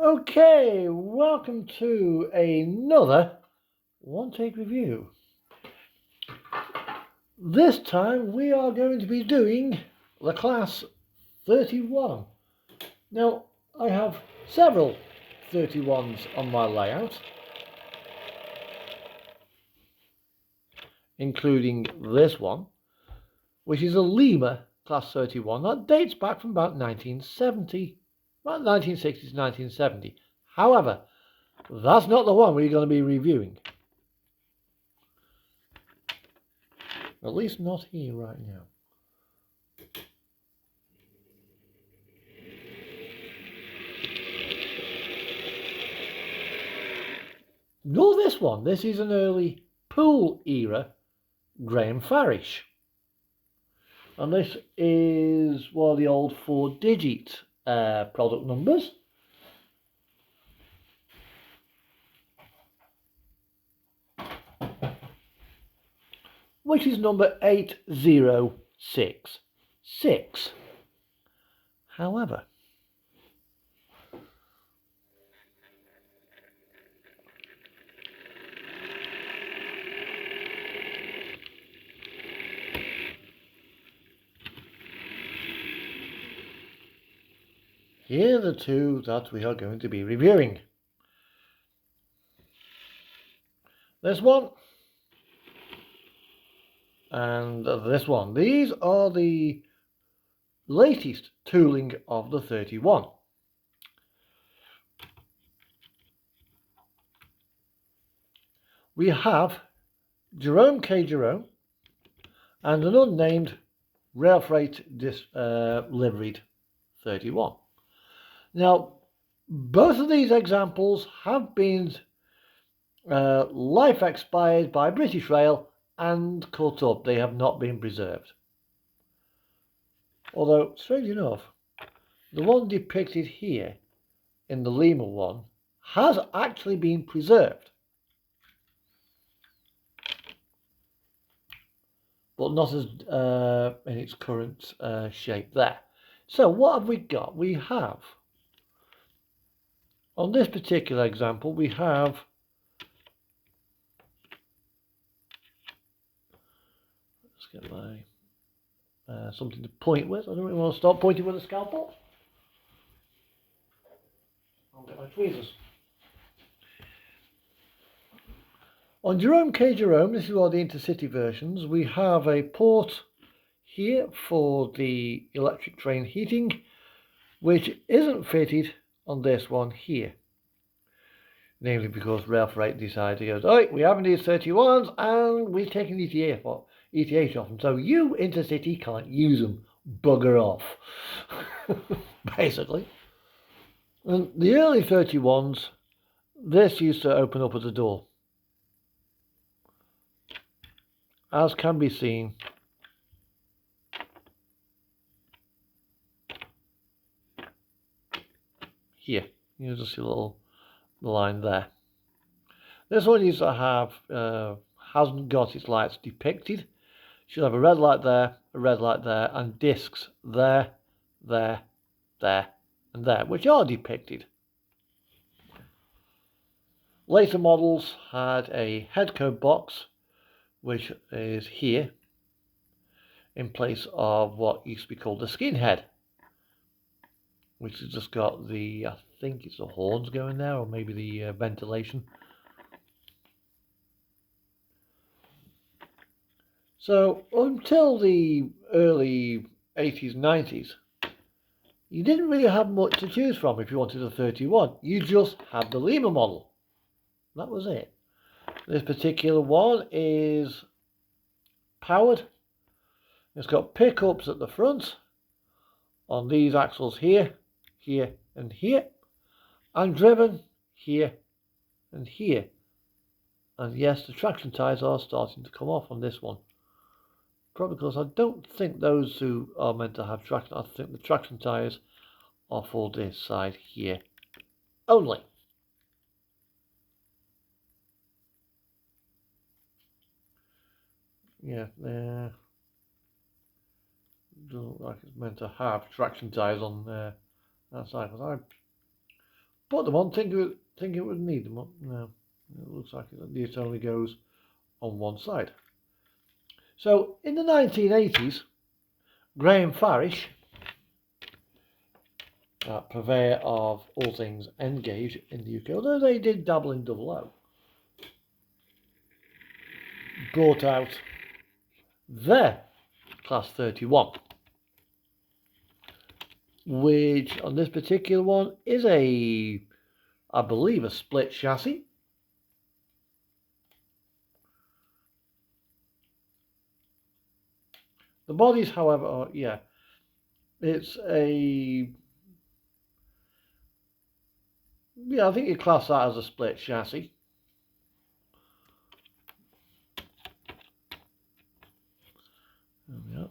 Okay, welcome to another one take review. This time we are going to be doing the class 31. Now I have several 31s on my layout, including this one, which is a Lima class 31 that dates back from about 1970, about 1960 to 1970. However, that's not the one we're going to be reviewing. At least not here right now. Nor this one. This is an early pool era Graham Farish. And this is one of the old 4-digit product numbers. Which is number 8066. However, here are the two that we are going to be reviewing. This one and this one. These are the latest tooling of the 31. We have Jerome K. Jerome and an unnamed rail freight liveried 31. Now, both of these examples have been life expired by British Rail and cut up. They have not been preserved. Although, strange enough, the one depicted here in the Lima one has actually been preserved, but not as in its current shape there. So what have we got? We have, on this particular example, we have get my something to point with. I don't really want to start pointing with a scalpel. I'll get my tweezers. On Jerome K. Jerome, this is one of the intercity versions, we have a port here for the electric train heating, which isn't fitted on this one here. Namely because Rail Freight decided to go, oh, we haven't these 31s and we're taking ETH off them. So you intercity can't use them. Bugger off. Basically. And the early 31s, this used to open up at the door. As can be seen here. You just see a little line there. This one used to have, hasn't got its lights depicted. Should have a red light there, and discs there, there, there, and there, which are depicted. Later models had a head code box, which is here, in place of what used to be called the skin head, which has just got the, I think it's the horns going there, or maybe the ventilation. So until the early 80s, 90s, you didn't really have much to choose from if you wanted a 31. You just had the Lima model. That was it. This particular one is powered. It's got pickups at the front on these axles here, here, and here, and driven here and here. And yes, the traction tyres are starting to come off on this one. Probably because I don't think those who are meant to have traction, I think the traction tyres are for this side here only. Yeah, doesn't look like it's meant to have traction tyres on that side, because I put them on, think it would need them on. No, it looks like it only goes on one side. So in the 1980s, Graham Farish, purveyor of all things N gauge in the UK, although they did dabble in double O, brought out their Class 31, which on this particular one is I believe, a split chassis. The bodies, however, are, it's I think you class that as a split chassis. There we are.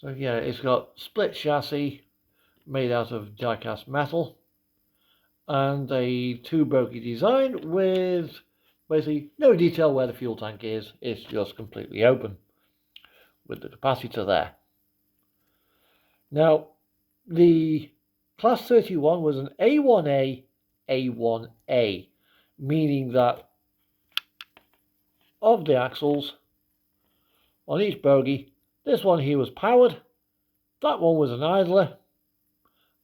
So yeah, it's got split chassis made out of die-cast metal and a two-bogie design with basically no detail where the fuel tank is. It's just completely open with the capacitor there. Now, the Class 31 was an A1A, A1A, meaning that of the axles on each bogie, this one here was powered, that one was an idler,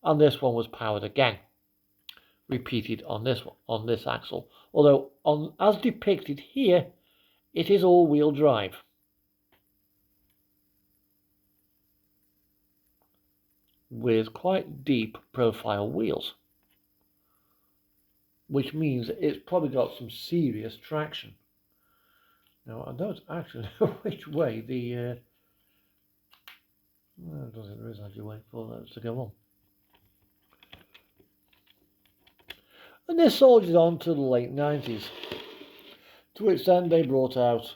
and this one was powered again, repeated on this axle. Although as depicted here, it is all-wheel drive. With quite deep profile wheels, which means it's probably got some serious traction. Now I don't actually know which way the well, there is actually a way for those to go on. And this soldiered on to the late 90s, to which then they brought out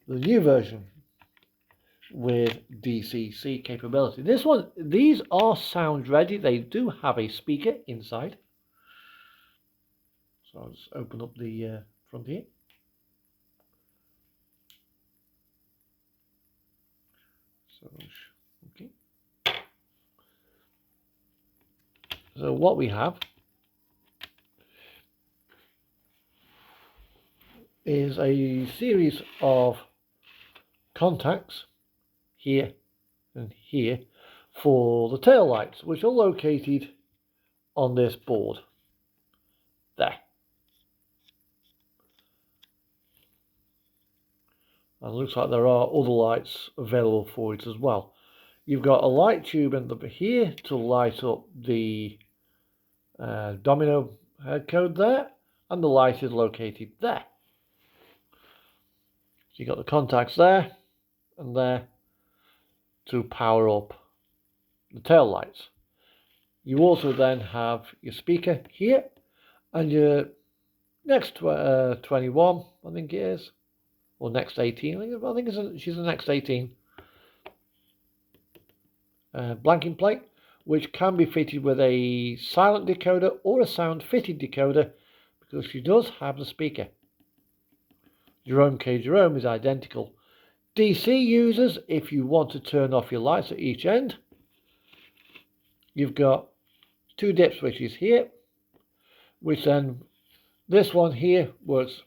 the new version with DCC capability. These are sound ready. They do have a speaker inside. So I'll just open up the front here. So, okay. So what we have is a series of contacts here and here for the tail lights, which are located on this board there. And it looks like there are other lights available for it as well. You've got a light tube in here to light up the domino head code there, and the light is located there. So you've got the contacts there and there to power up the tail lights. You also then have your speaker here and your next 21, I think it is, or next 18. I think she's the next 18. Blanking plate, which can be fitted with a silent decoder or a sound fitted decoder, because she does have the speaker. Jerome K. Jerome is identical. DC users, if you want to turn off your lights at each end, you've got two dip switches here, which then this one here works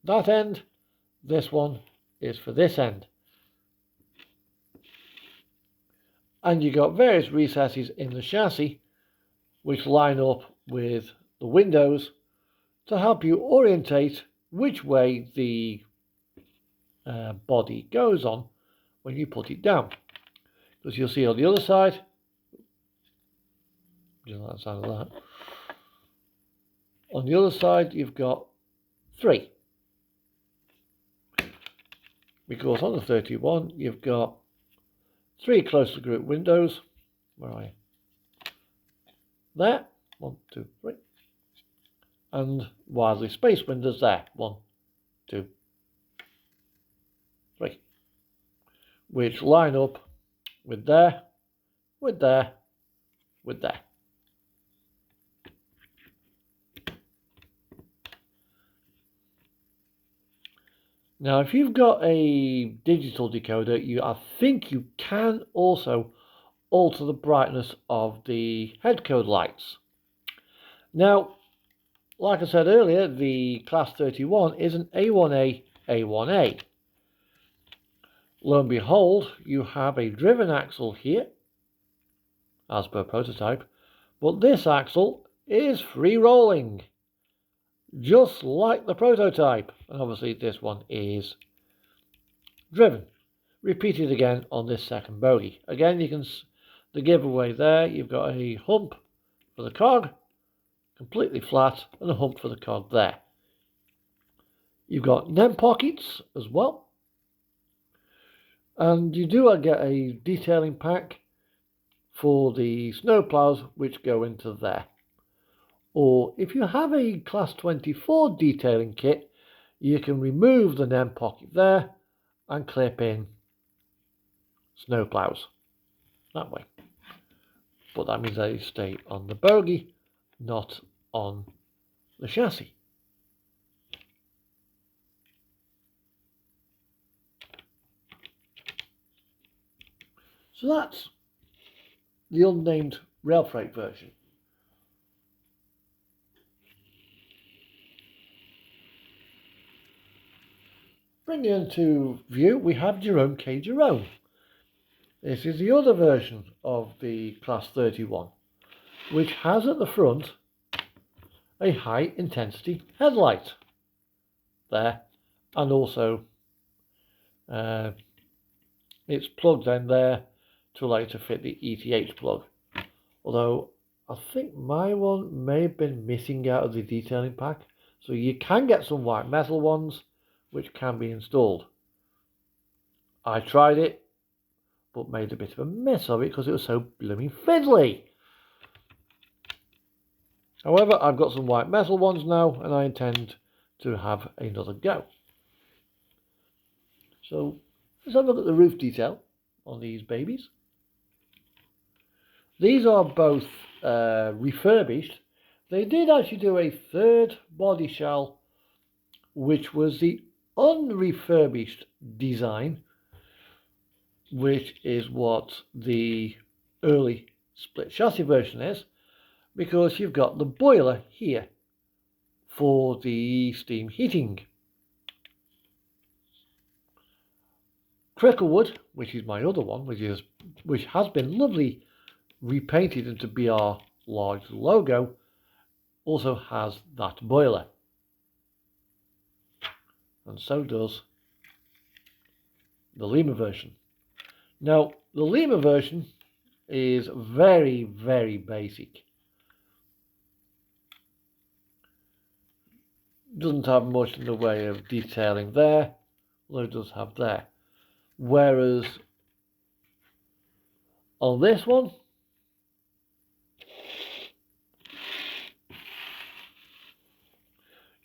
that end, this one is for this end. And you've got various recesses in the chassis which line up with the windows to help you orientate which way the body goes on when you put it down. Because you'll see on the other side, just that side of that, on the other side you've got 3. Because on the 31 you've got 3 closely grouped windows. Where are you? There, 1, 2, 3, and widely spaced windows there, 1, 2, 3, which line up with there, with there, with there. Now, if you've got a digital decoder, I think you can also alter the brightness of the headcode lights. Now, like I said earlier, the Class 31 is an A1A A1A. Lo and behold, you have a driven axle here, as per prototype, but this axle is free rolling, just like the prototype. And obviously this one is driven. Repeated again on this second bogie. Again, you can the giveaway there. You've got a hump for the cog, completely flat, and a hump for the cog there. You've got NEM pockets as well, and you do get a detailing pack for the snow plows which go into there. Or if you have a Class 24 detailing kit, you can remove the NEM pocket there and clip in snow plows that way. But that means they stay on the bogie, not on the chassis. So that's the unnamed rail freight version. Bringing into view, we have Jerome K. Jerome. This is the other version of the Class 31, which has at the front a high intensity headlight there, and also it's plugged in there to allow you to fit the ETH plug. Although I think my one may have been missing out of the detailing pack, so you can get some white metal ones which can be installed. I tried it, but made a bit of a mess of it because it was so blooming fiddly. However, I've got some white metal ones now, and I intend to have another go. So let's have a look at the roof detail on these babies. These are both refurbished. They did actually do a third body shell, which was the unrefurbished design, which is what the early split chassis version is, because you've got the boiler here for the steam heating. Cricklewood, which is my other one, which has been lovely repainted into BR large logo, also has that boiler, and so does the Lima version. Now the Lima version is very, very basic. Doesn't have much in the way of detailing there, although it does have there. Whereas on this one,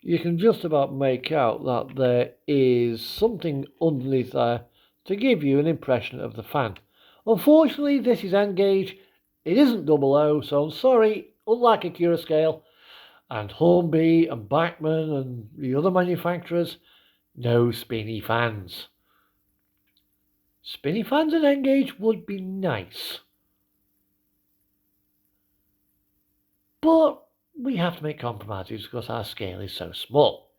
you can just about make out that there is something underneath there to give you an impression of the fan. Unfortunately, this is N gauge. It isn't 00, so I'm sorry, unlike a scale and Hornby and Bachmann and the other manufacturers, no spinny fans. Spinny fans in N gauge would be nice, but we have to make compromises because our scale is so small.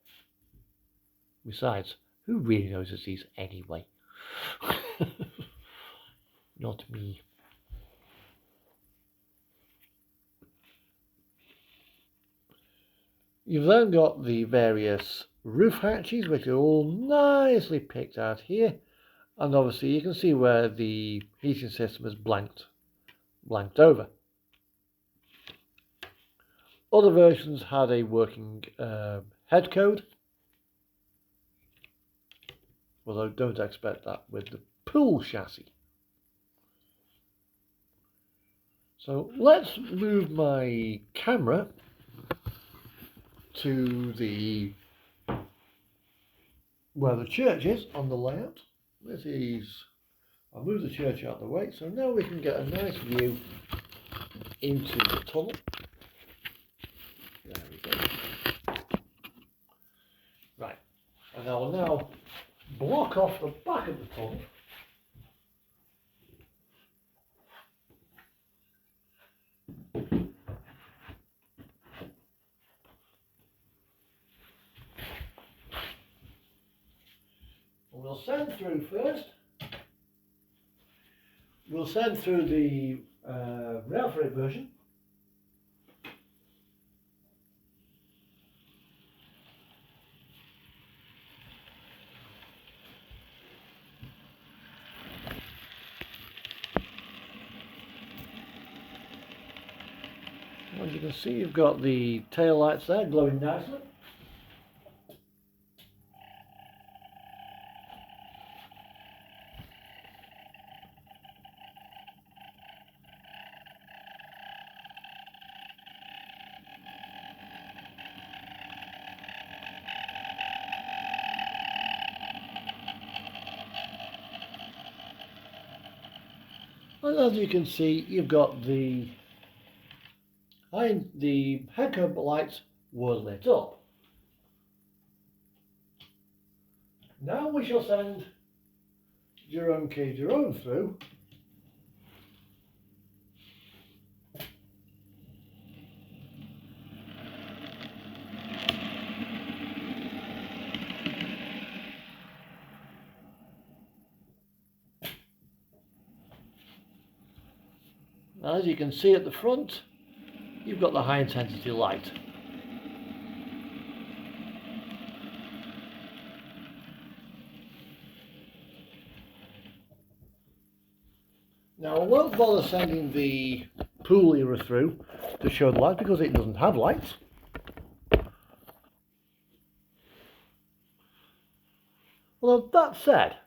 Besides, who really notices these anyway? Not me. You've then got the various roof hatches, which are all nicely picked out here, and obviously you can see where the heating system is blanked over. Other versions had a working head code, although don't expect that with the pool chassis. So let's move my camera to where the church is on the layout. I'll move the church out of the way, so now we can get a nice view into the tunnel. There we go. Right, and I will now block off the back of the tunnel. We'll send through first. We'll send through the rail freight version. As you can see, you've got the tail lights there glowing nicely. And as you can see, you've got the head curb lights were lit up. Now we shall send Jerome K. Jerome through. As you can see at the front, you've got the high intensity light. Now I won't bother sending the pool era through to show the light because it doesn't have lights. Although that said,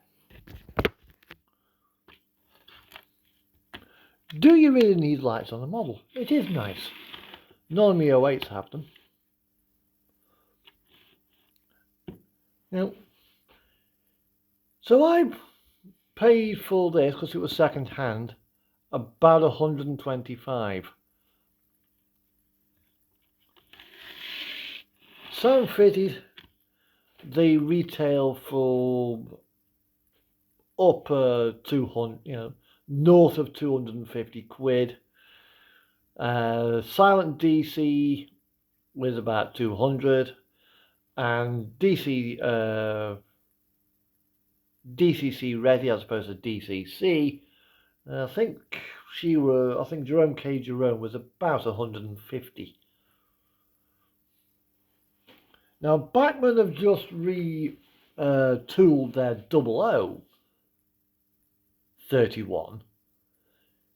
do you really need lights on the model? It is nice. None of my 08s have them. Now, so I paid for this because it was second hand about 125. Sound fitted, they retail for up 200, north of 250 quid. Silent DC was about 200, and DCC ready as opposed to DCC. I think Jerome K. Jerome was about 150. Now Bachmann have just tooled their 0031,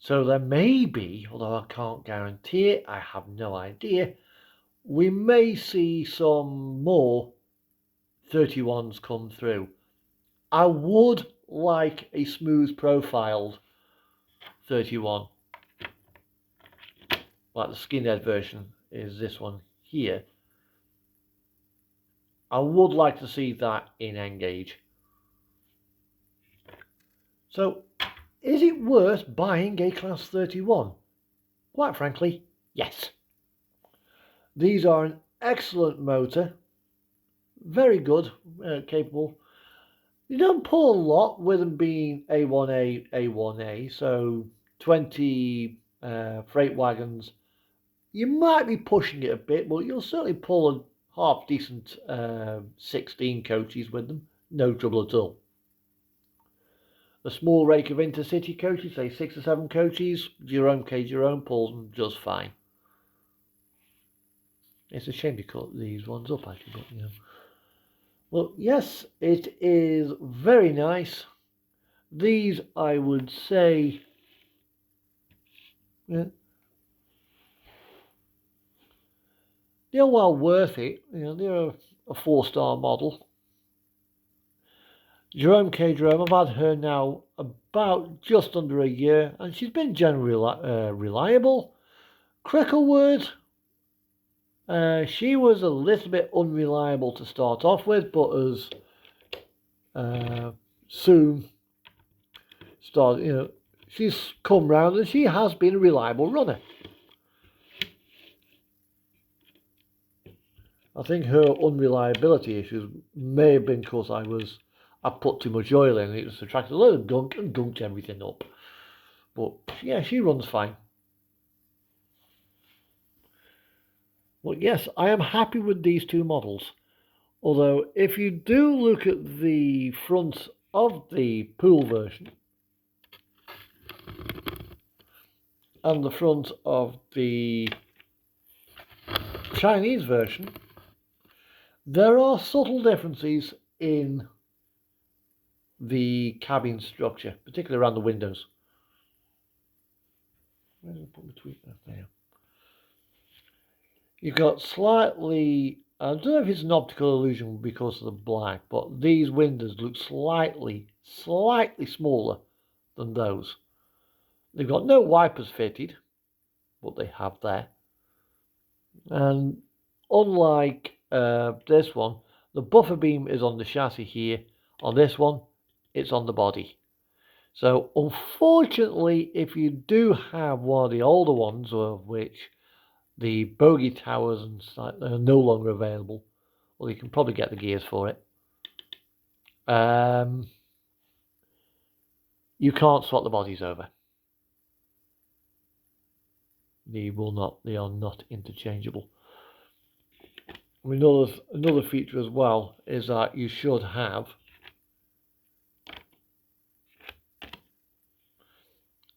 so there may be, although I can't guarantee it, I have no idea, we may see some more 31s come through. I would like a smooth profiled 31, like the skinhead version is this one here. I would like to see that in N-gauge. So, is it worth buying a Class 31? Quite frankly, yes. These are an excellent motor, very good, capable. You don't pull a lot with them being A1A, A1A, so 20 freight wagons, you might be pushing it a bit, but you'll certainly pull a half decent 16 coaches with them, no trouble at all. The small rake of intercity coaches, say 6 or 7 coaches, Jerome K. Jerome pulls them just fine. It's a shame to cut these ones up actually, but Well, yes, it is very nice. These, I would say, they're well worth it. They're a 4-star model. Jerome K. Jerome, I've had her now about just under a year, and she's been generally reliable. Cricklewood, she was a little bit unreliable to start off with, but as soon started, she's come round and she has been a reliable runner. I think her unreliability issues may have been because I I put too much oil in, it just attracted a load of gunk and gunked everything up. But yeah, she runs fine. But yes, I am happy with these two models. Although, if you do look at the front of the pool version and the front of the Chinese version, there are subtle differences in the cabin structure, particularly around the windows. Where did I put my tweet? There. You've got slightly, I don't know if it's an optical illusion because of the black, but these windows look slightly smaller than those. They've got no wipers fitted, but they have there. And unlike this one, the buffer beam is on the chassis here. On this one, it's on the body. So unfortunately, if you do have one of the older ones, of which the bogey towers and are no longer available, well, you can probably get the gears for it. You can't swap the bodies over. They are not interchangeable. Another feature as well is that you should have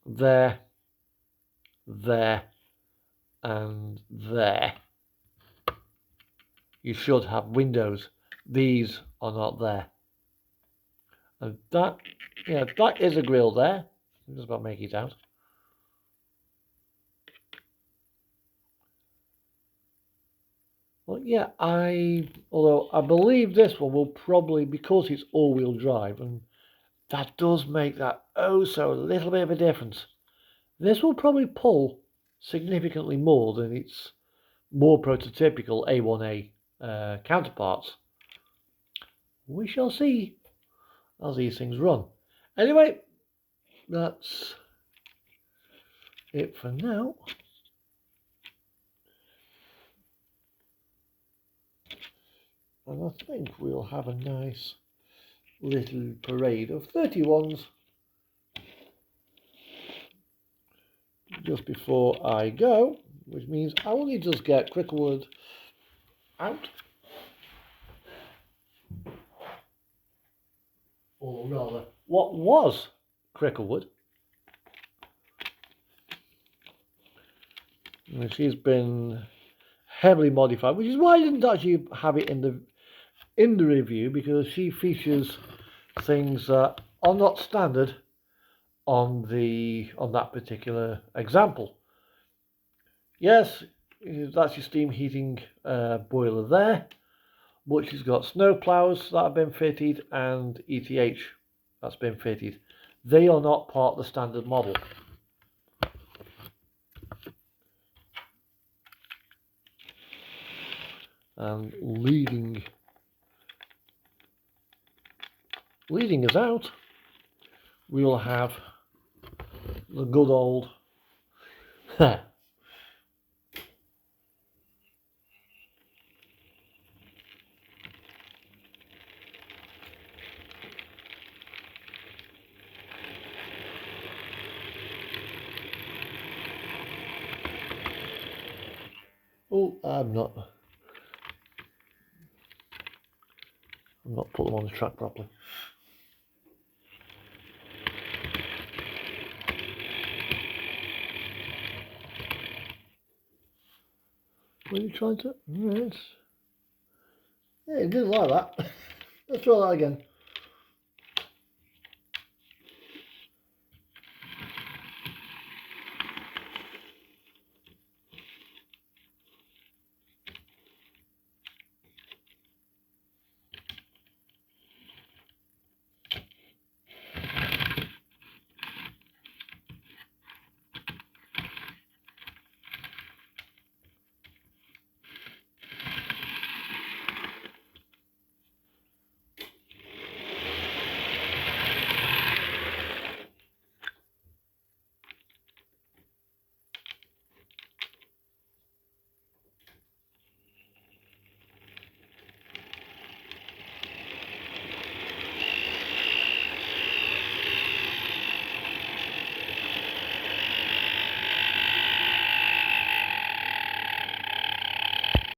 there, and there. You should have windows. These are not there. And that is a grill there. I'm just about to make it out. Well, yeah, although I believe this one will probably, because it's all-wheel drive, and that does make that so a little bit of a difference. This will probably pull significantly more than its more prototypical A1A counterparts. We shall see as these things run. Anyway, that's it for now. And I think we'll have a nice little parade of 31s just before I go, which means I will need to just get Cricklewood out. Or rather, what was Cricklewood. And she's been heavily modified, which is why I didn't actually have it in the review, because she features things that are not standard on that particular example. Yes, that's your steam heating boiler there, but she's got snow plows that have been fitted and ETH that's been fitted. They are not part of the standard model. And leading us out, we will have the good old oh, I'm not put them on the track properly. What are you trying to? Yes. Yeah, it didn't like that. Let's try that again.